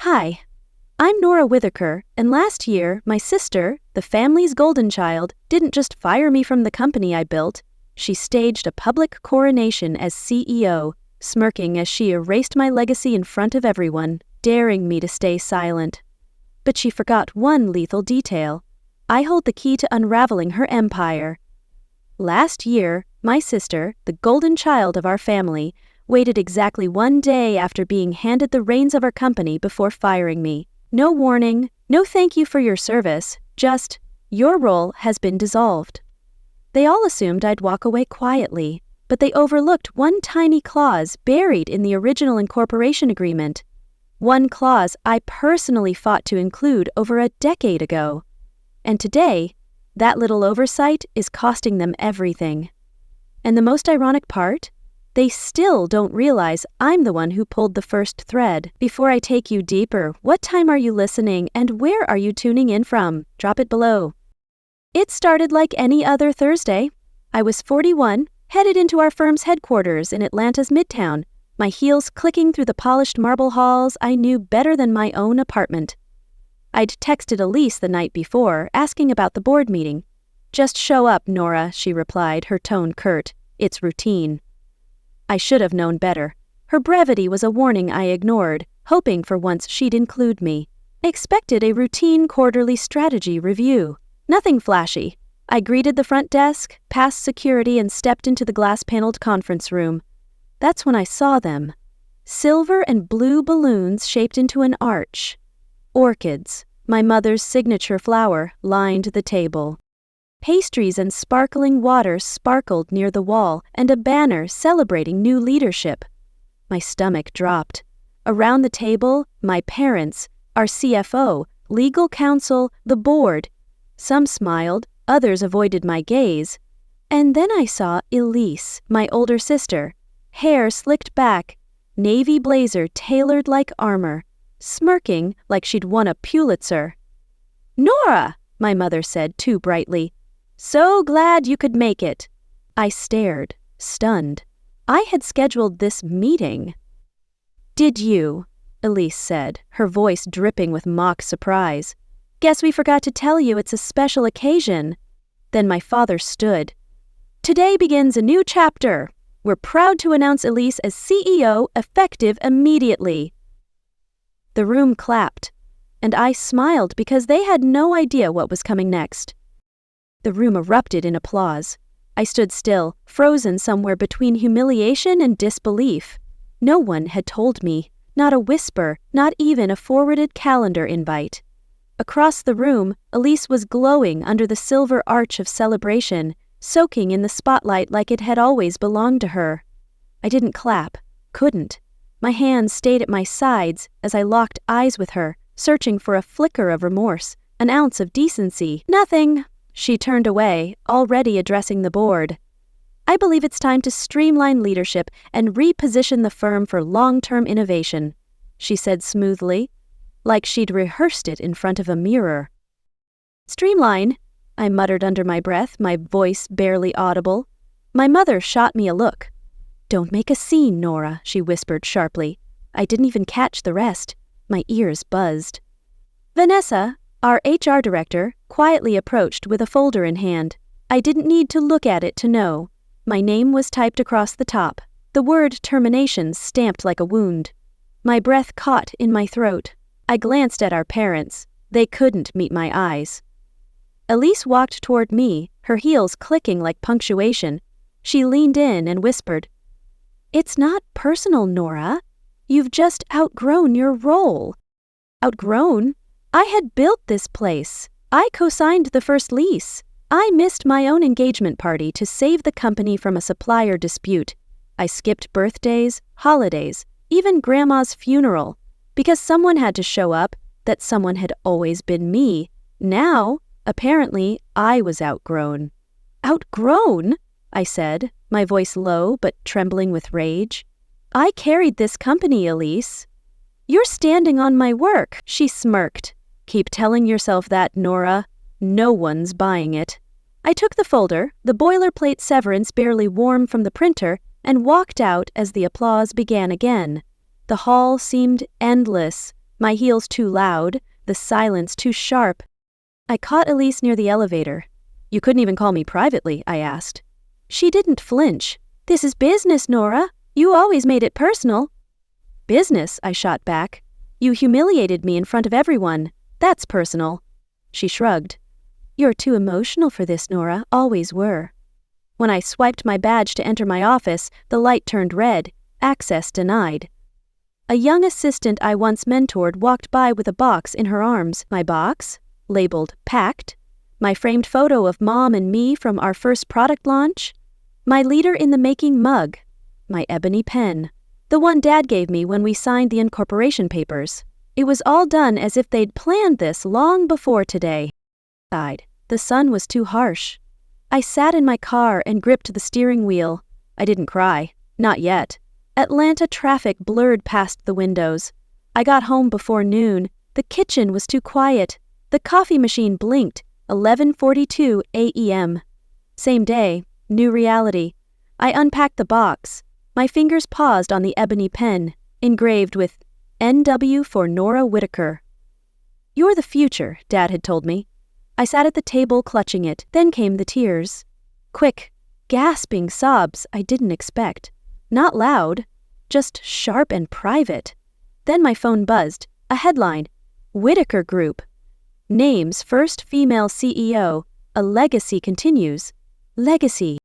Hi, I'm Nora Whitaker, and last year, my sister, the family's golden child, didn't just fire me from the company I built, she staged a public coronation as CEO, smirking as she erased my legacy in front of everyone, daring me to stay silent. But she forgot one lethal detail. I hold the key to unraveling her empire. Last year, my sister, the golden child of our family, waited exactly 1 day after being handed the reins of our company before firing me. No warning, no thank you for your service, just, your role has been dissolved. They all assumed I'd walk away quietly, but they overlooked one tiny clause buried in the original incorporation agreement. One clause I personally fought to include over a decade ago. And today, that little oversight is costing them everything. And the most ironic part? They still don't realize I'm the one who pulled the first thread. Before I take you deeper, what time are you listening and where are you tuning in from? Drop it below. It started like any other Thursday. I was 41, headed into our firm's headquarters in Atlanta's Midtown, my heels clicking through the polished marble halls I knew better than my own apartment. I'd texted Elise the night before, asking about the board meeting. "Just show up, Nora," she replied, her tone curt. "It's routine." I should have known better. Her brevity was a warning I ignored, hoping for once she'd include me. I expected a routine quarterly strategy review. Nothing flashy. I greeted the front desk, passed security, and stepped into the glass-paneled conference room. That's when I saw them. Silver and blue balloons shaped into an arch. Orchids, my mother's signature flower, lined the table. Pastries and sparkling water sparkled near the wall, and a banner celebrating new leadership. My stomach dropped. Around the table, my parents, our CFO, legal counsel, the board. Some smiled, others avoided my gaze. And then I saw Elise, my older sister, hair slicked back, navy blazer tailored like armor, smirking like she'd won a Pulitzer. "Nora," my mother said too brightly. "So glad you could make it." I stared, stunned. I had scheduled this meeting. "Did you?" Elise said, her voice dripping with mock surprise. "Guess we forgot to tell you it's a special occasion." Then my father stood. "Today begins a new chapter. We're proud to announce Elise as CEO, effective immediately." The room clapped, and I smiled because they had no idea what was coming next. The room erupted in applause. I stood still, frozen somewhere between humiliation and disbelief. No one had told me, not a whisper, not even a forwarded calendar invite. Across the room, Elise was glowing under the silver arch of celebration, soaking in the spotlight like it had always belonged to her. I didn't clap, couldn't. My hands stayed at my sides as I locked eyes with her, searching for a flicker of remorse, an ounce of decency. "Nothing." She turned away, already addressing the board. "I believe it's time to streamline leadership and reposition the firm for long-term innovation," she said smoothly, like she'd rehearsed it in front of a mirror. "Streamline?" I muttered under my breath, my voice barely audible. My mother shot me a look. "Don't make a scene, Nora," she whispered sharply. I didn't even catch the rest. My ears buzzed. Vanessa, our HR director, quietly approached with a folder in hand. I didn't need to look at it to know. My name was typed across the top, the word termination stamped like a wound. My breath caught in my throat. I glanced at our parents. They couldn't meet my eyes. Elise walked toward me, her heels clicking like punctuation. She leaned in and whispered, "It's not personal, Nora. You've just outgrown your role." Outgrown? I had built this place. I co-signed the first lease. I missed my own engagement party to save the company from a supplier dispute. I skipped birthdays, holidays, even Grandma's funeral, because someone had to show up, that someone had always been me. Now, apparently, I was outgrown. "Outgrown?" I said, my voice low but trembling with rage. "I carried this company, Elise." "You're standing on my work," she smirked. "Keep telling yourself that, Nora. No one's buying it." I took the folder, the boilerplate severance barely warm from the printer, and walked out as the applause began again. The hall seemed endless, My heels too loud, the silence too sharp. I caught Elise near the elevator. "You couldn't even call me privately?" I asked. She didn't flinch. "This is business, Nora. You always made it personal." "Business?" I shot back. "You humiliated me in front of everyone. That's personal." She shrugged. "You're too emotional for this, Nora. Always were." When I swiped my badge to enter my office, the light turned red. Access denied. A young assistant I once mentored walked by with a box in her arms. My box? Labeled packed. My framed photo of Mom and me from our first product launch. My leader in the making mug. My ebony pen. The one Dad gave me when we signed the incorporation papers. It was all done as if they'd planned this long before today. The sun was too harsh. I sat in my car and gripped the steering wheel. I didn't cry. Not yet. Atlanta traffic blurred past the windows. I got home before noon. The kitchen was too quiet. The coffee machine blinked. 11:42 a.m. Same day. New reality. I unpacked the box. My fingers paused on the ebony pen, engraved with NW for Nora Whitaker. "You're the future," Dad had told me. I sat at the table clutching it. Then came the tears. Quick, gasping sobs I didn't expect. Not loud, just sharp and private. Then my phone buzzed. A headline. Whitaker Group. Names first female CEO. A legacy continues. Legacy.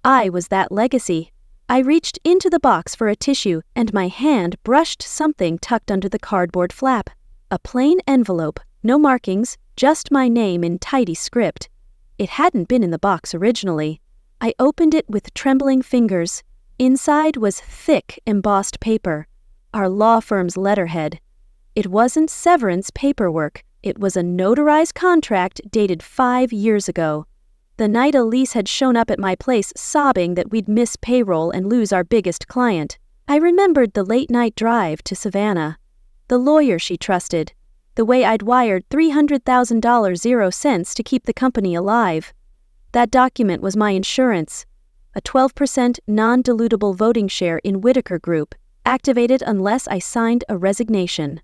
I was that legacy. I reached into the box for a tissue, and my hand brushed something tucked under the cardboard flap. A plain envelope, no markings, just my name in tidy script. It hadn't been in the box originally. I opened it with trembling fingers. Inside was thick, embossed paper. Our law firm's letterhead. It wasn't severance paperwork. It was a notarized contract dated 5 years ago. The night Elise had shown up at my place sobbing that we'd miss payroll and lose our biggest client. I remembered the late-night drive to Savannah. The lawyer she trusted. The way I'd wired $300,000 0 cents to keep the company alive. That document was my insurance. A 12% non-dilutable voting share in Whitaker Group, activated unless I signed a resignation.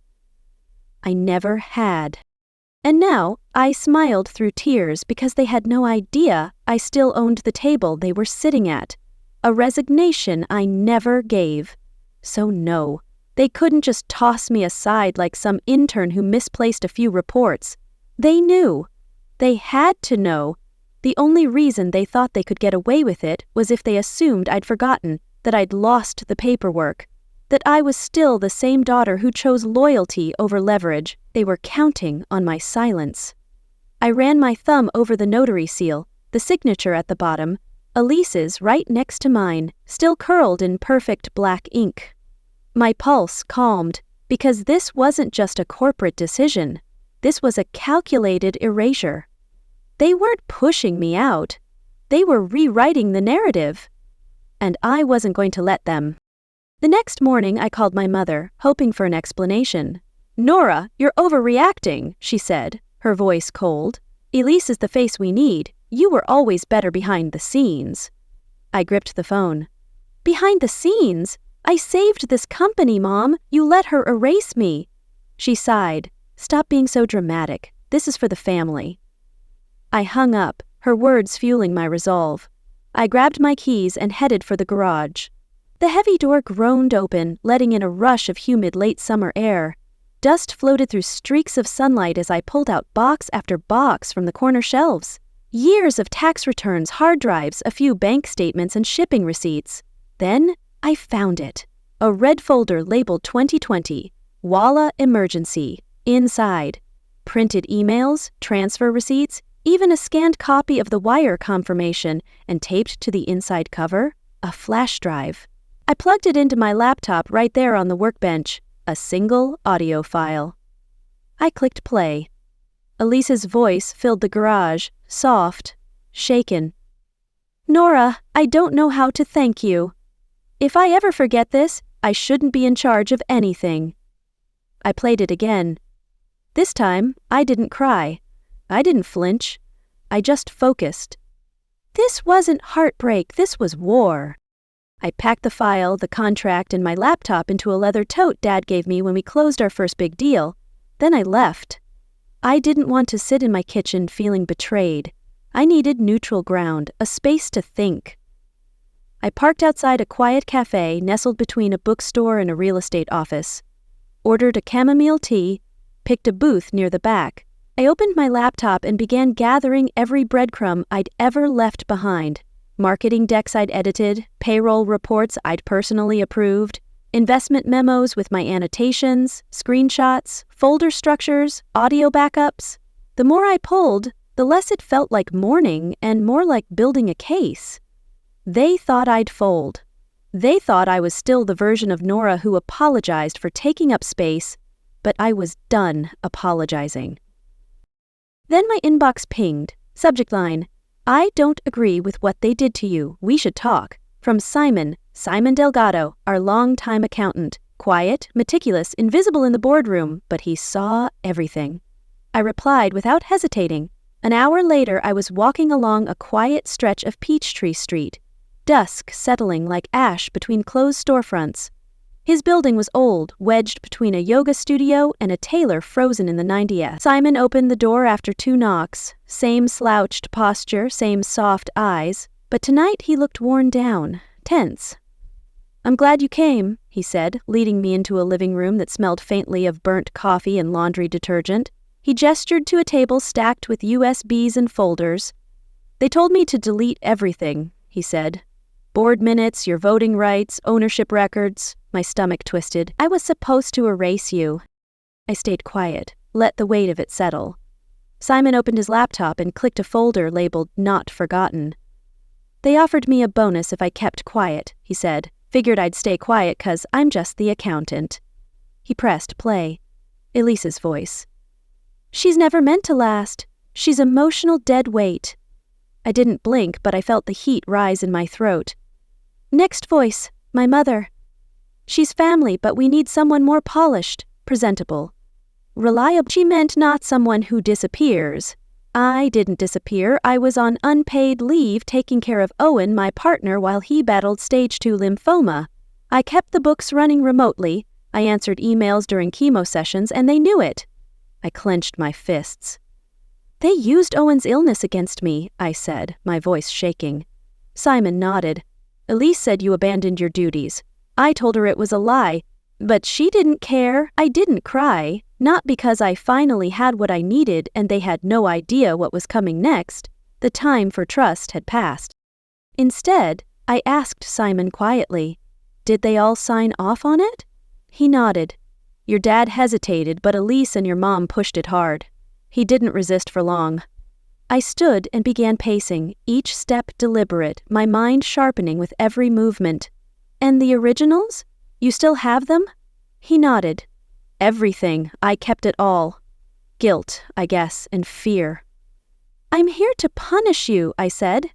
I never had. And now, I smiled through tears because they had no idea I still owned the table they were sitting at. A resignation I never gave. So no, they couldn't just toss me aside like some intern who misplaced a few reports. They knew. They had to know. The only reason they thought they could get away with it was if they assumed I'd forgotten, that I'd lost the paperwork, that I was still the same daughter who chose loyalty over leverage. They were counting on my silence. I ran my thumb over the notary seal, the signature at the bottom, Elise's right next to mine, still curled in perfect black ink. My pulse calmed, because this wasn't just a corporate decision. This was a calculated erasure. They weren't pushing me out. They were rewriting the narrative. And I wasn't going to let them. The next morning I called my mother, hoping for an explanation. "Nora, you're overreacting," she said, her voice cold. "Elise is the face we need. You were always better behind the scenes." I gripped the phone. "Behind the scenes? I saved this company, Mom. You let her erase me." She sighed. "Stop being so dramatic. This is for the family." I hung up, her words fueling my resolve. I grabbed my keys and headed for the garage. The heavy door groaned open, letting in a rush of humid late summer air. Dust floated through streaks of sunlight as I pulled out box after box from the corner shelves. Years of tax returns, hard drives, a few bank statements, and shipping receipts. Then I found it. A red folder labeled 2020, Walla Emergency. Inside, printed emails, transfer receipts, even a scanned copy of the wire confirmation, and taped to the inside cover, a flash drive. I plugged it into my laptop right there on the workbench, a single audio file. I clicked play. Elise's voice filled the garage, soft, shaken. "Nora, I don't know how to thank you. If I ever forget this, I shouldn't be in charge of anything." I played it again. This time, I didn't cry. I didn't flinch. I just focused. This wasn't heartbreak, this was war. I packed the file, the contract, and my laptop into a leather tote Dad gave me when we closed our first big deal. Then I left. I didn't want to sit in my kitchen feeling betrayed. I needed neutral ground, a space to think. I parked outside a quiet cafe nestled between a bookstore and a real estate office. Ordered a chamomile tea, picked a booth near the back. I opened my laptop and began gathering every breadcrumb I'd ever left behind. Marketing decks I'd edited, payroll reports I'd personally approved, investment memos with my annotations, screenshots, folder structures, audio backups. The more I pulled, the less it felt like mourning and more like building a case. They thought I'd fold. They thought I was still the version of Nora who apologized for taking up space, but I was done apologizing. Then my inbox pinged. Subject line, "I don't agree with what they did to you. We should talk." From Simon Delgado, our longtime accountant. Quiet, meticulous, invisible in the boardroom, but he saw everything. I replied without hesitating. An hour later, I was walking along a quiet stretch of Peachtree Street, dusk settling like ash between closed storefronts. His building was old, wedged between a yoga studio and a tailor frozen in the 90s. Simon opened the door after 2 knocks. Same slouched posture, same soft eyes, but tonight he looked worn down, tense. "I'm glad you came," he said, leading me into a living room that smelled faintly of burnt coffee and laundry detergent. He gestured to a table stacked with USBs and folders. "They told me to delete everything," he said. "Board minutes, your voting rights, ownership records." My stomach twisted. "I was supposed to erase you." I stayed quiet, let the weight of it settle. Simon opened his laptop and clicked a folder labeled "Not Forgotten." "They offered me a bonus if I kept quiet," he said. "Figured I'd stay quiet 'cause I'm just the accountant." He pressed play. Elise's voice. "She's never meant to last. She's emotional dead weight." I didn't blink, but I felt the heat rise in my throat. Next voice, my mother. "She's family, but we need someone more polished, presentable. Reliable." She meant not someone who disappears. I didn't disappear. I was on unpaid leave taking care of Owen, my partner, while he battled stage 2 lymphoma. I kept the books running remotely. I answered emails during chemo sessions, and they knew it. I clenched my fists. "They used Owen's illness against me," I said, my voice shaking. Simon nodded. "Elise said you abandoned your duties. I told her it was a lie, but she didn't care. I didn't cry, not because I finally had what I needed and they had no idea what was coming next. The time for trust had passed. Instead, I asked Simon quietly, "Did they all sign off on it?" He nodded. "Your dad hesitated, but Elise and your mom pushed it hard. He didn't resist for long." I stood and began pacing, each step deliberate, my mind sharpening with every movement. "And the originals? You still have them?" He nodded. "Everything. I kept it all. Guilt, I guess, and fear." "I'm here to punish you," I said.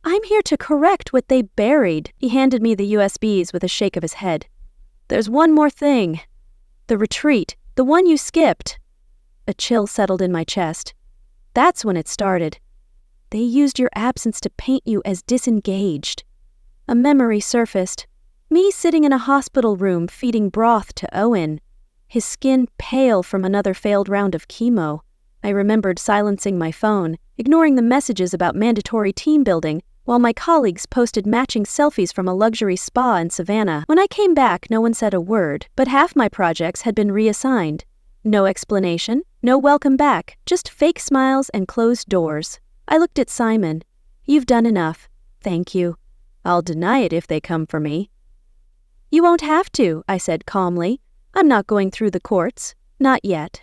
"I'm here to correct what they buried." He handed me the USBs with a shake of his head. "There's one more thing. The retreat, the one you skipped." A chill settled in my chest. That's when it started. They used your absence to paint you as disengaged. A memory surfaced. Me sitting in a hospital room feeding broth to Owen. His skin pale from another failed round of chemo. I remembered silencing my phone, ignoring the messages about mandatory team building, while my colleagues posted matching selfies from a luxury spa in Savannah. When I came back, no one said a word, but half my projects had been reassigned. No explanation, no welcome back, just fake smiles and closed doors. I looked at Simon. "You've done enough. Thank you. I'll deny it if they come for me." "You won't have to," I said calmly. "I'm not going through the courts. Not yet."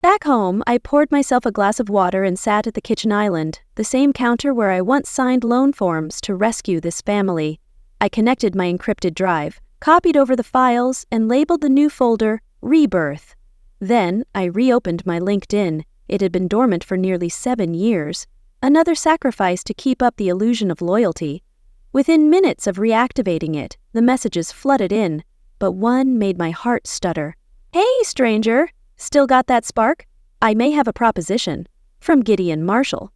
Back home, I poured myself a glass of water and sat at the kitchen island, the same counter where I once signed loan forms to rescue this family. I connected my encrypted drive, copied over the files, and labeled the new folder Rebirth. Then, I reopened my LinkedIn. It had been dormant for nearly 7 years. Another sacrifice to keep up the illusion of loyalty. Within minutes of reactivating it, the messages flooded in, but one made my heart stutter. "Hey, stranger! Still got that spark? I may have a proposition." From Gideon Marshall.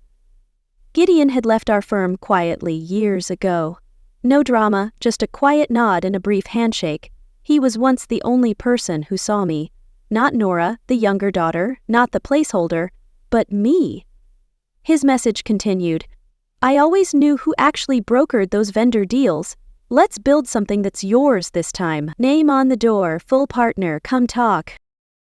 Gideon had left our firm quietly years ago. No drama, just a quiet nod and a brief handshake. He was once the only person who saw me. Not Nora, the younger daughter, not the placeholder, but me. His message continued. I always knew who actually brokered those vendor deals. Let's build something that's yours this time. Name on the door, full partner, come talk.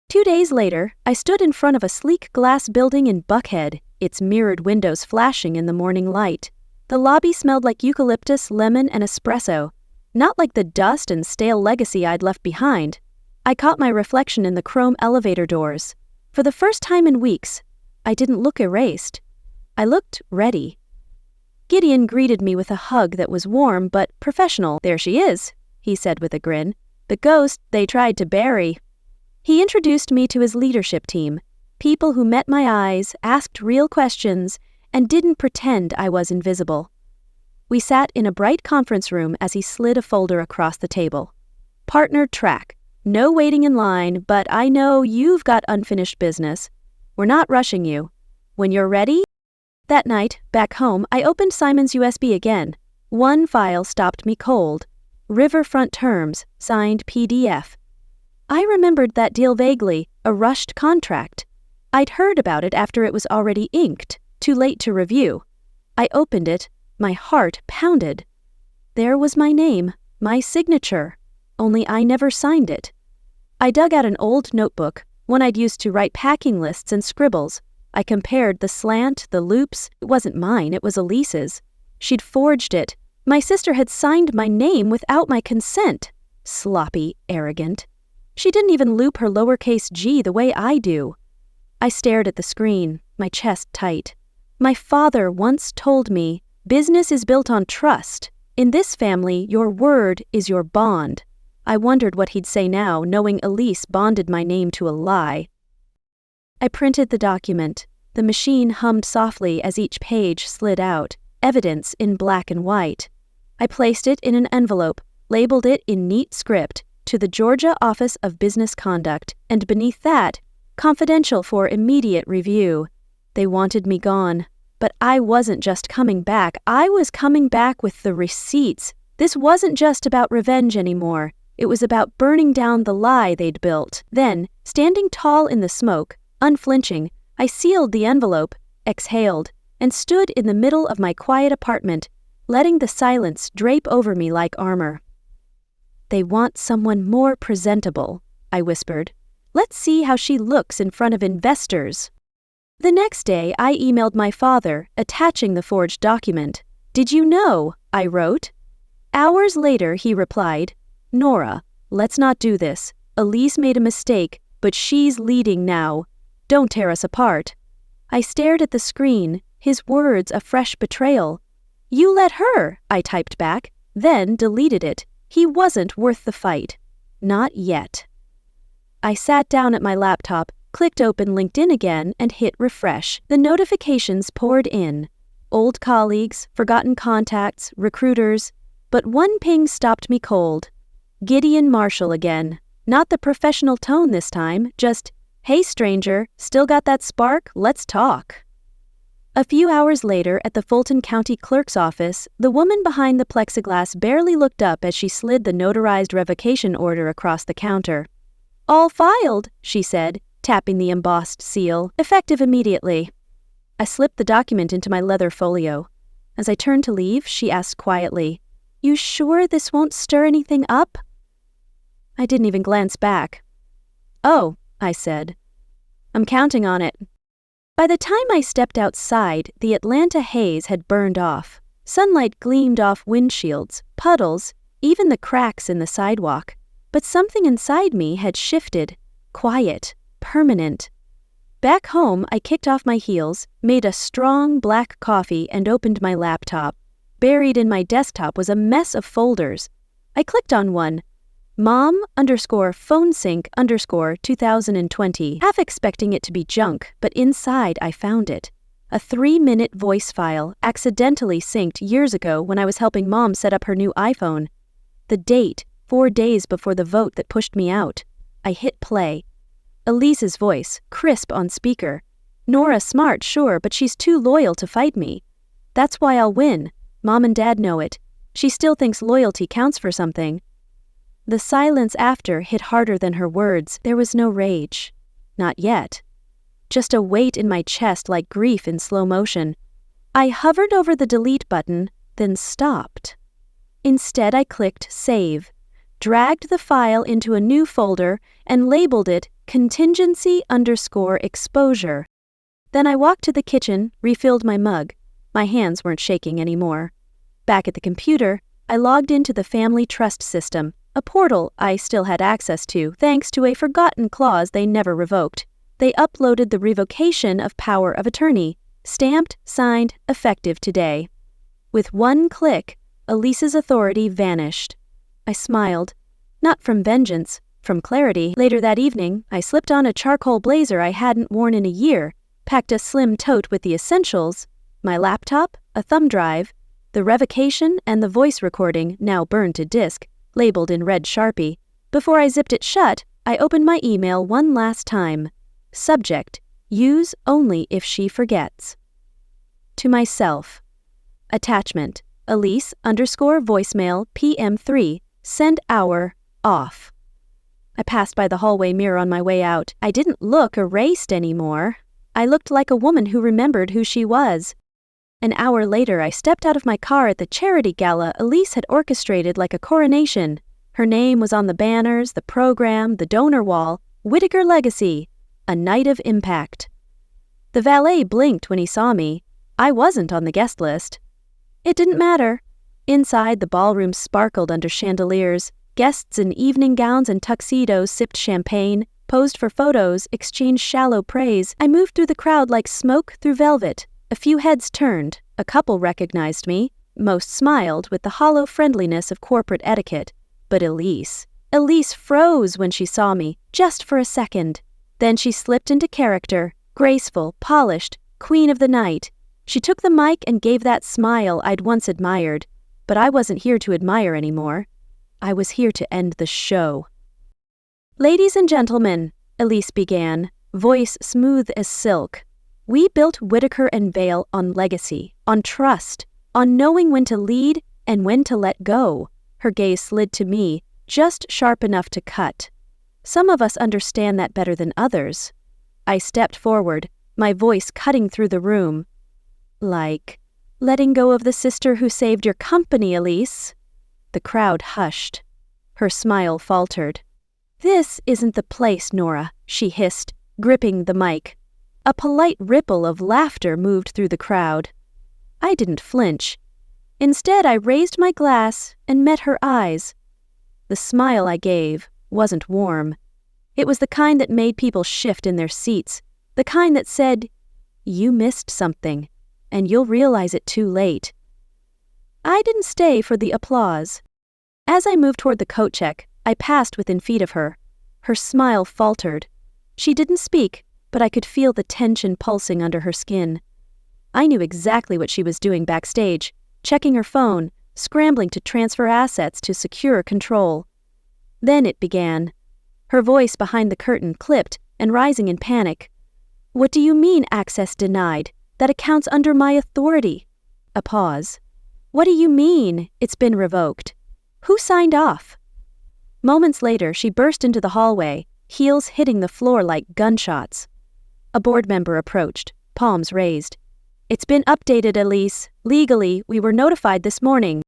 2 days later, I stood in front of a sleek glass building in Buckhead, its mirrored windows flashing in the morning light. The lobby smelled like eucalyptus, lemon, and espresso, not like the dust and stale legacy I'd left behind. I caught my reflection in the chrome elevator doors. For the first time in weeks, I didn't look erased. I looked ready. Gideon greeted me with a hug that was warm but professional. There she is, he said with a grin. The ghost they tried to bury. He introduced me to his leadership team, people who met my eyes, asked real questions, and didn't pretend I was invisible. We sat in a bright conference room as he slid a folder across the table. Partnered track. No waiting in line, but I know you've got unfinished business. We're not rushing you. When you're ready? That night, back home, I opened Simon's USB again. One file stopped me cold. Riverfront terms, signed PDF. I remembered that deal vaguely, a rushed contract. I'd heard about it after it was already inked, too late to review. I opened it, my heart pounded. There was my name, my signature, only I never signed it. I dug out an old notebook, one I'd used to write packing lists and scribbles. I compared the slant, the loops. It wasn't mine, it was Elise's. She'd forged it. My sister had signed my name without my consent. Sloppy, arrogant. She didn't even loop her lowercase g the way I do. I stared at the screen, my chest tight. My father once told me, business is built on trust. In this family, your word is your bond. I wondered what he'd say now, knowing Elise bonded my name to a lie. I printed the document. The machine hummed softly as each page slid out, evidence in black and white. I placed it in an envelope, labeled it in neat script, to the Georgia Office of Business Conduct, and beneath that, confidential for immediate review. They wanted me gone. But I wasn't just coming back, I was coming back with the receipts. This wasn't just about revenge anymore. It was about burning down the lie they'd built. Then, standing tall in the smoke, unflinching, I sealed the envelope, exhaled, and stood in the middle of my quiet apartment, letting the silence drape over me like armor. They want someone more presentable, I whispered. Let's see how she looks in front of investors. The next day, I emailed my father, attaching the forged document. Did you know? I wrote. Hours later, he replied, Nora, let's not do this. Elise made a mistake, but she's leading now. Don't tear us apart. I stared at the screen, his words a fresh betrayal. You let her, I typed back, then deleted it. He wasn't worth the fight. Not yet. I sat down at my laptop, clicked open LinkedIn again, and hit refresh. The notifications poured in. Old colleagues, forgotten contacts, recruiters. But one ping stopped me cold. Gideon Marshall again. Not the professional tone this time, just, hey stranger, still got that spark? Let's talk. A few hours later, at the Fulton County Clerk's office, the woman behind the plexiglass barely looked up as she slid the notarized revocation order across the counter. All filed, she said, tapping the embossed seal, effective immediately. I slipped the document into my leather folio. As I turned to leave, she asked quietly, You sure this won't stir anything up? I didn't even glance back. Oh, I said. I'm counting on it. By the time I stepped outside, the Atlanta haze had burned off. Sunlight gleamed off windshields, puddles, even the cracks in the sidewalk. But something inside me had shifted, quiet, permanent. Back home, I kicked off my heels, made a strong black coffee, and opened my laptop. Buried in my desktop was a mess of folders. I clicked on one. Mom_PhoneSync_2020, half expecting it to be junk, but inside I found it. A 3-minute voice file, accidentally synced years ago when I was helping Mom set up her new iPhone. The date, 4 days before the vote that pushed me out. I hit play. Elise's voice, crisp on speaker. Nora smart, sure, but she's too loyal to fight me. That's why I'll win. Mom and Dad know it. She still thinks loyalty counts for something. The silence after hit harder than her words. There was no rage. Not yet. Just a weight in my chest like grief in slow motion. I hovered over the delete button, then stopped. Instead, I clicked save, dragged the file into a new folder, and labeled it contingency_exposure. Then I walked to the kitchen, refilled my mug. My hands weren't shaking anymore. Back at the computer, I logged into the family trust system, a portal I still had access to thanks to a forgotten clause they never revoked. They uploaded the revocation of power of attorney, stamped, signed, effective today. With one click, Elise's authority vanished. I smiled. Not from vengeance, from clarity. Later that evening, I slipped on a charcoal blazer I hadn't worn in a year, packed a slim tote with the essentials, my laptop, a thumb drive, the revocation and the voice recording, now burned to disk, labeled in red Sharpie. Before I zipped it shut, I opened my email one last time. Subject: use only if she forgets. To myself. Attachment: Elise_voicemail PM3, send hour, off. I passed by the hallway mirror on my way out. I didn't look erased anymore. I looked like a woman who remembered who she was. An hour later, I stepped out of my car at the charity gala Elise had orchestrated like a coronation. Her name was on the banners, the program, the donor wall. Whitaker Legacy, a night of impact. The valet blinked when he saw me. I wasn't on the guest list. It didn't matter. Inside, the ballroom sparkled under chandeliers. Guests in evening gowns and tuxedos sipped champagne, posed for photos, exchanged shallow praise. I moved through the crowd like smoke through velvet. A few heads turned. A couple recognized me. Most smiled with the hollow friendliness of corporate etiquette. But Elise froze when she saw me, just for a second. Then she slipped into character, graceful, polished, queen of the night. She took the mic and gave that smile I'd once admired. But I wasn't here to admire anymore. I was here to end the show. Ladies and gentlemen, Elise began, voice smooth as silk. We built Whitaker and Vale on legacy, on trust, on knowing when to lead and when to let go. Her gaze slid to me, just sharp enough to cut. Some of us understand that better than others. I stepped forward, my voice cutting through the room. Like, letting go of the sister who saved your company, Elise. The crowd hushed. Her smile faltered. This isn't the place, Nora, she hissed, gripping the mic. A polite ripple of laughter moved through the crowd. I didn't flinch. Instead, I raised my glass and met her eyes. The smile I gave wasn't warm. It was the kind that made people shift in their seats, the kind that said, "You missed something, and you'll realize it too late." I didn't stay for the applause. As I moved toward the coat check, I passed within feet of her. Her smile faltered. She didn't speak, but I could feel the tension pulsing under her skin. I knew exactly what she was doing backstage, checking her phone, scrambling to transfer assets to secure control. Then it began. Her voice behind the curtain clipped and rising in panic. "What do you mean access denied? That account's under my authority." A pause. "What do you mean it's been revoked? Who signed off?" Moments later, she burst into the hallway, heels hitting the floor like gunshots. A board member approached, palms raised. "It's been updated, Elise. Legally, we were notified this morning."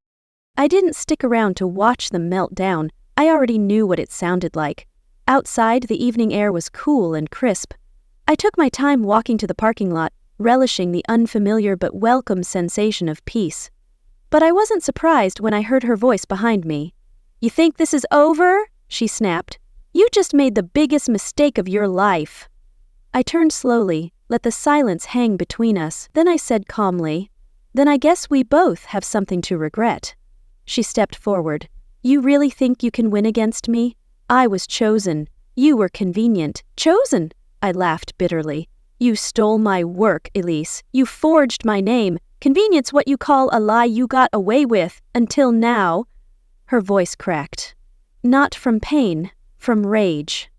I didn't stick around to watch them melt down. I already knew what it sounded like. Outside, the evening air was cool and crisp. I took my time walking to the parking lot, relishing the unfamiliar but welcome sensation of peace. But I wasn't surprised when I heard her voice behind me. "You think this is over?" she snapped. "You just made the biggest mistake of your life." I turned slowly, let the silence hang between us. Then I said calmly, "Then I guess we both have something to regret." She stepped forward. "You really think you can win against me? I was chosen. You were convenient." "Chosen?" I laughed bitterly. "You stole my work, Elise. You forged my name. Convenience what you call a lie you got away with, until now." Her voice cracked. Not from pain, from rage.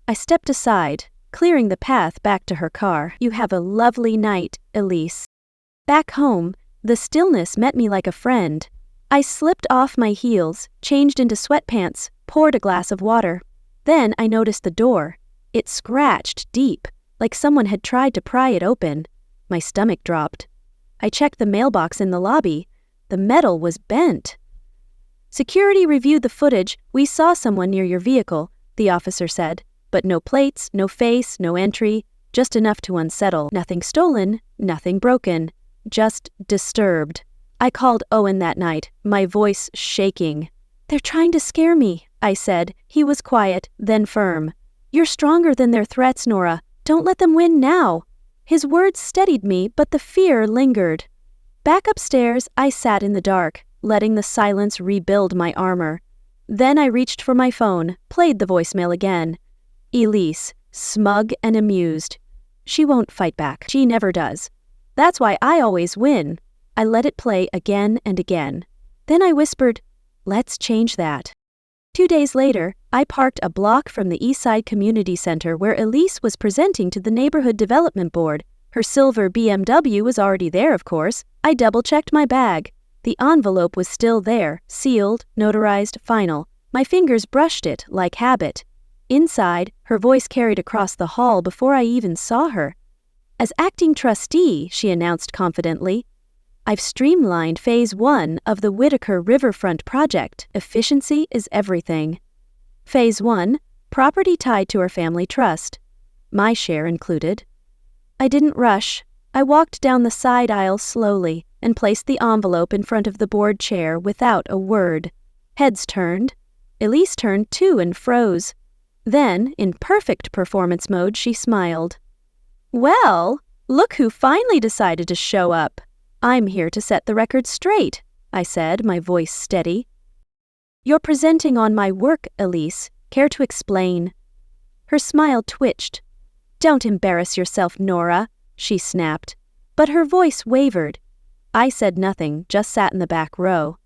I stepped aside, clearing the path back to her car. "You have a lovely night, Elise." Back home, the stillness met me like a friend. I slipped off my heels, changed into sweatpants, poured a glass of water. Then I noticed the door. It scratched deep, like someone had tried to pry it open. My stomach dropped. I checked the mailbox in the lobby. The metal was bent. "Security reviewed the footage. We saw someone near your vehicle," the officer said. "But no plates, no face, no entry, just enough to unsettle. Nothing stolen, nothing broken, just disturbed." I called Owen that night, my voice shaking. "They're trying to scare me," I said. He was quiet, then firm. "You're stronger than their threats, Nora. Don't let them win now." His words steadied me, but the fear lingered. Back upstairs, I sat in the dark, letting the silence rebuild my armor. Then I reached for my phone, played the voicemail again. Elise, smug and amused. She won't fight back. She never does. That's why I always win. I let it play again and again. Then I whispered, "Let's change that." 2 days later, I parked a block from the Eastside Community Center where Elise was presenting to the Neighborhood Development Board. Her silver BMW was already there, of course. I double-checked my bag. The envelope was still there, sealed, notarized, final. My fingers brushed it, like habit. Inside, her voice carried across the hall before I even saw her. "As acting trustee," she announced confidently, "I've streamlined Phase 1 of the Whitaker Riverfront project. Efficiency is everything. Phase 1, property tied to her family trust. My share included." I didn't rush. I walked down the side aisle slowly and placed the envelope in front of the board chair without a word. Heads turned. Elise turned too and froze. Then, in perfect performance mode, she smiled. "Well, look who finally decided to show up. I'm here to set the record straight," I said, my voice steady. "You're presenting on my work, Elise. Care to explain?" Her smile twitched. "Don't embarrass yourself, Nora," she snapped. But her voice wavered. I said nothing, just sat in the back row.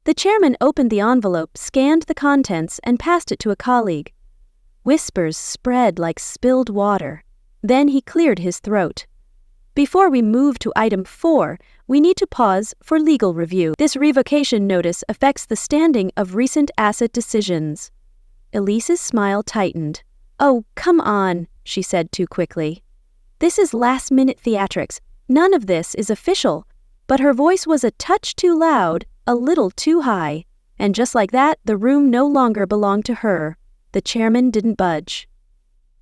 The chairman opened the envelope, scanned the contents, and passed it to a colleague. Whispers spread like spilled water. Then he cleared his throat. "Before we move to item 4, we need to pause for legal review. This revocation notice affects the standing of recent asset decisions." Elise's smile tightened. "Oh, come on," she said too quickly. "This is last-minute theatrics. None of this is official." But her voice was a touch too loud, a little too high. And just like that, the room no longer belonged to her. The chairman didn't budge.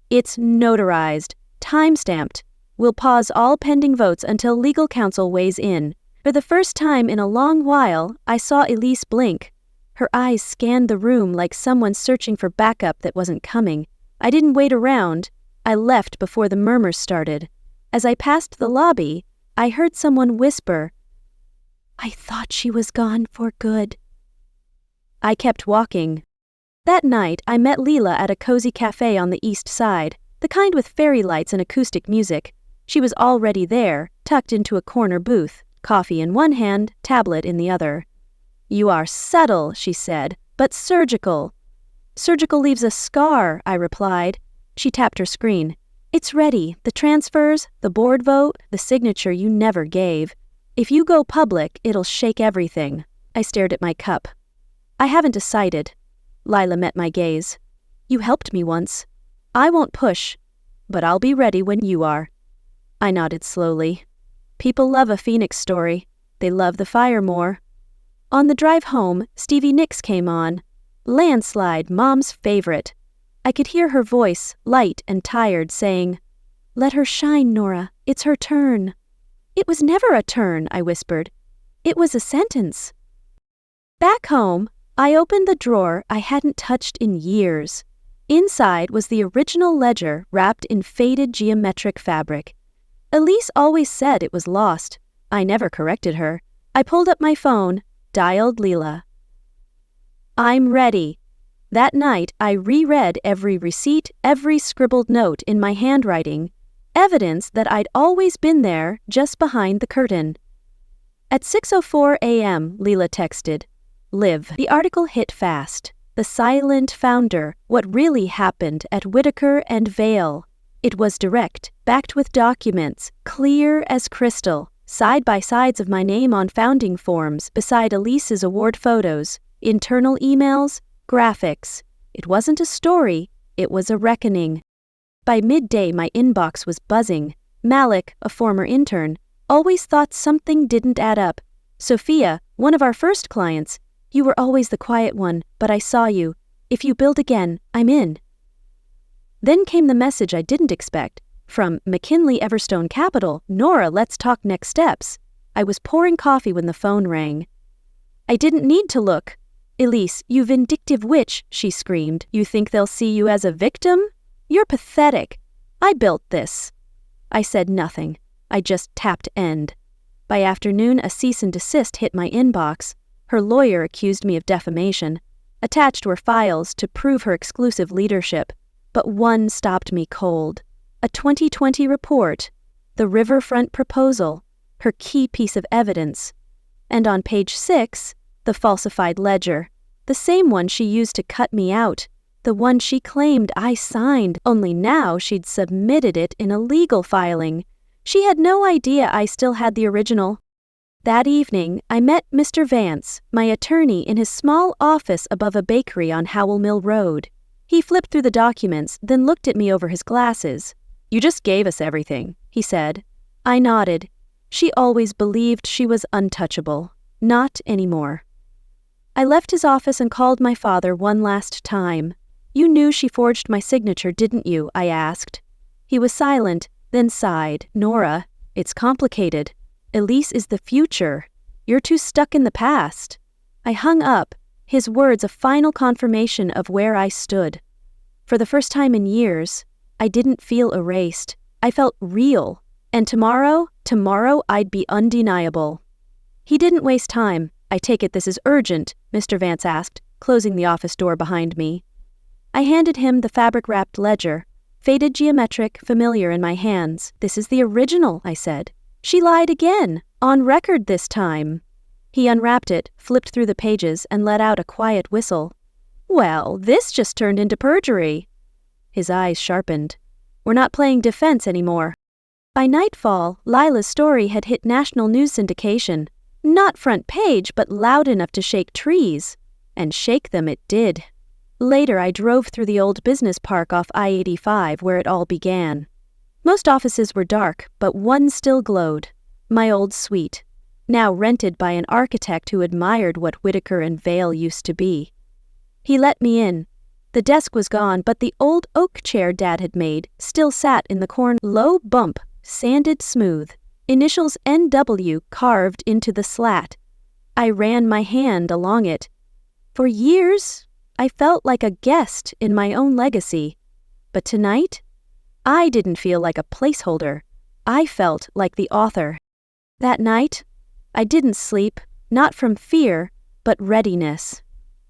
"It's notarized, time-stamped. We'll pause all pending votes until legal counsel weighs in." For the first time in a long while, I saw Elise blink. Her eyes scanned the room like someone searching for backup that wasn't coming. I didn't wait around. I left before the murmurs started. As I passed the lobby, I heard someone whisper, "I thought she was gone for good." I kept walking. That night, I met Leela at a cozy cafe on the east side, the kind with fairy lights and acoustic music. She was already there, tucked into a corner booth, coffee in one hand, tablet in the other. "You are subtle," she said, "but surgical." "Surgical leaves a scar," I replied. She tapped her screen. "It's ready. The transfers, the board vote, the signature you never gave. If you go public, it'll shake everything." I stared at my cup. "I haven't decided." Lila met my gaze. "You helped me once. I won't push, but I'll be ready when you are." I nodded slowly. People love a Phoenix story. They love the fire more. On the drive home, Stevie Nicks came on. Landslide, Mom's favorite. I could hear her voice, light and tired, saying, "Let her shine, Nora. It's her turn." "It was never a turn," I whispered. "It was a sentence." Back home, I opened the drawer I hadn't touched in years. Inside was the original ledger wrapped in faded geometric fabric. Elise always said it was lost. I never corrected her. I pulled up my phone, dialed Leela. "I'm ready." That night, I reread every receipt, every scribbled note in my handwriting, evidence that I'd always been there, just behind the curtain. At 6:04 a.m., Leela texted, "Live." The article hit fast. The silent founder, what really happened at Whitaker and Vale. It was direct, backed with documents, clear as crystal. side-by-sides of my name on founding forms beside Elise's award photos, internal emails, graphics. It wasn't a story, it was a reckoning. By midday, my inbox was buzzing. Malik, a former intern, always thought something didn't add up. Sophia, one of our first clients, you were always the quiet one, but I saw you. If you build again, I'm in. Then came the message I didn't expect. From McKinley Everstone Capital, Nora, let's talk next steps. I was pouring coffee when the phone rang. I didn't need to look. Elise, you vindictive witch, she screamed. You think they'll see you as a victim? You're pathetic. I built this. I said nothing. I just tapped end. By afternoon, a cease and desist hit my inbox. Her lawyer accused me of defamation. Attached were files to prove her exclusive leadership. But one stopped me cold. A 2020 report, the riverfront proposal, her key piece of evidence. And on page 6, the falsified ledger, the same one she used to cut me out, the one she claimed I signed, only now she'd submitted it in a legal filing. She had no idea I still had the original. That evening, I met Mr. Vance, my attorney, in his small office above a bakery on Howell Mill Road. He flipped through the documents, then looked at me over his glasses. You just gave us everything, he said. I nodded. She always believed she was untouchable. Not anymore. I left his office and called my father one last time. You knew she forged my signature, didn't you? I asked. He was silent, then sighed. Nora, it's complicated. Elise is the future. You're too stuck in the past. I hung up, his words a final confirmation of where I stood. For the first time in years, I didn't feel erased. I felt real. And tomorrow I'd be undeniable. He didn't waste time. I take it this is urgent, Mr. Vance asked, closing the office door behind me. I handed him the fabric-wrapped ledger, faded geometric, familiar in my hands. This is the original, I said. She lied again, on record this time. He unwrapped it, flipped through the pages, and let out a quiet whistle. Well, this just turned into perjury. His eyes sharpened. We're not playing defense anymore. By nightfall, Lila's story had hit national news syndication. Not front page, but loud enough to shake trees. And shake them it did. Later, I drove through the old business park off I-85 where it all began. Most offices were dark, but one still glowed. My old suite, now rented by an architect who admired what Whitaker and Vale used to be. He let me in. The desk was gone, but the old oak chair Dad had made still sat in the corner. Low bump, sanded smooth, initials NW carved into the slat. I ran my hand along it. For years, I felt like a guest in my own legacy. But tonight, I didn't feel like a placeholder. I felt like the author. That night, I didn't sleep, not from fear, but readiness.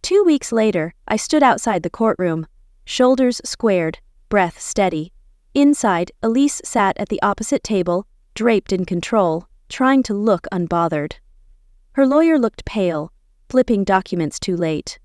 2 weeks later, I stood outside the courtroom, shoulders squared, breath steady. Inside, Elise sat at the opposite table, draped in control, trying to look unbothered. Her lawyer looked pale, flipping documents too late.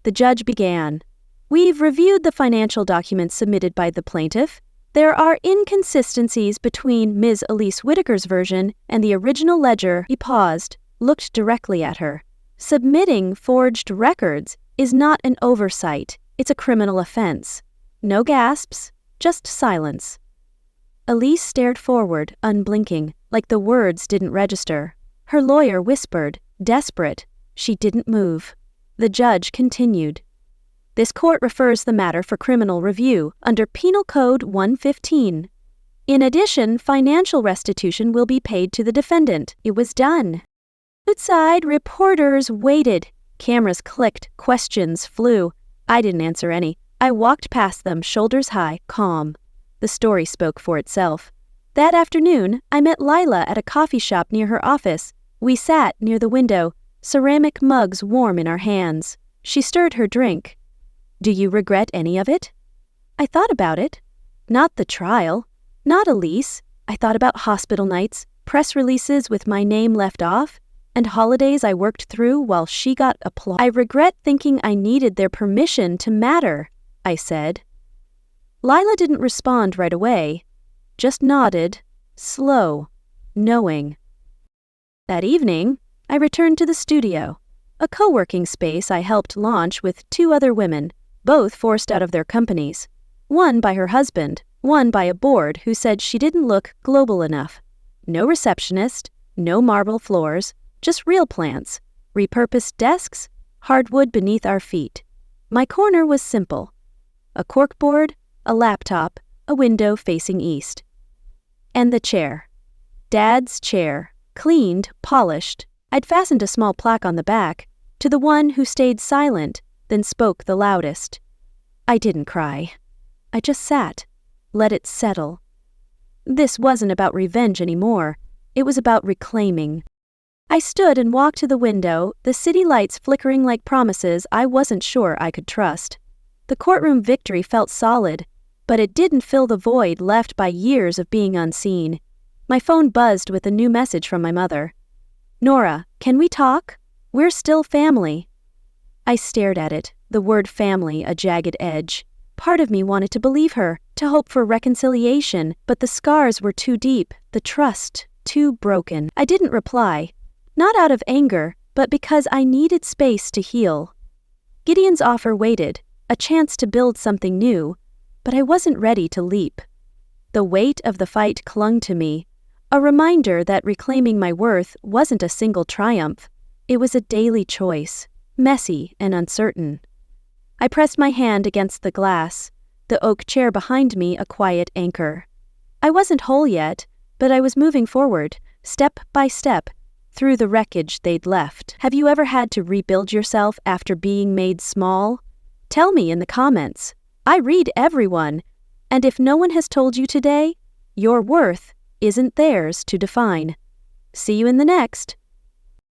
The judge began. We've reviewed the financial documents submitted by the plaintiff. There are inconsistencies between Ms. Elise Whitaker's version and the original ledger. He paused, looked directly at her. Submitting forged records is not an oversight. It's a criminal offense. No gasps, just silence. Elise stared forward, unblinking, like the words didn't register. Her lawyer whispered, desperate. She didn't move. The judge continued. This court refers the matter for criminal review under Penal Code 115. In addition, financial restitution will be paid to the defendant. It was done. Outside, reporters waited. Cameras clicked, questions flew. I didn't answer any. I walked past them, shoulders high, calm. The story spoke for itself. That afternoon, I met Lila at a coffee shop near her office. We sat near the window, ceramic mugs warm in our hands. She stirred her drink. Do you regret any of it? I thought about it. Not the trial. Not Elise. I thought about hospital nights, press releases with my name left off, and holidays I worked through while she got applause. I regret thinking I needed their permission to matter, I said. Lila didn't respond right away, just nodded, slow, knowing. That evening, I returned to the studio, a co-working space I helped launch with 2 other women, both forced out of their companies. One by her husband, one by a board who said she didn't look global enough. No receptionist, no marble floors, just real plants, repurposed desks, hardwood beneath our feet. My corner was simple. A corkboard, a laptop, a window facing east. And the chair. Dad's chair, cleaned, polished. I'd fastened a small plaque on the back, to the one who stayed silent, then spoke the loudest. I didn't cry. I just sat, let it settle. This wasn't about revenge anymore. It was about reclaiming. I stood and walked to the window, the city lights flickering like promises I wasn't sure I could trust. The courtroom victory felt solid, but it didn't fill the void left by years of being unseen. My phone buzzed with a new message from my mother. "Nora, can we talk? We're still family." I stared at it, the word family a jagged edge. Part of me wanted to believe her, to hope for reconciliation, but the scars were too deep, the trust too broken. I didn't reply, not out of anger, but because I needed space to heal. Gideon's offer waited, a chance to build something new, but I wasn't ready to leap. The weight of the fight clung to me, a reminder that reclaiming my worth wasn't a single triumph. It was a daily choice, messy and uncertain. I pressed my hand against the glass, the oak chair behind me a quiet anchor. I wasn't whole yet, but I was moving forward, step by step, through the wreckage they'd left. Have you ever had to rebuild yourself after being made small? Tell me in the comments. I read everyone, and if no one has told you today, your worth isn't theirs to define. See you in the next.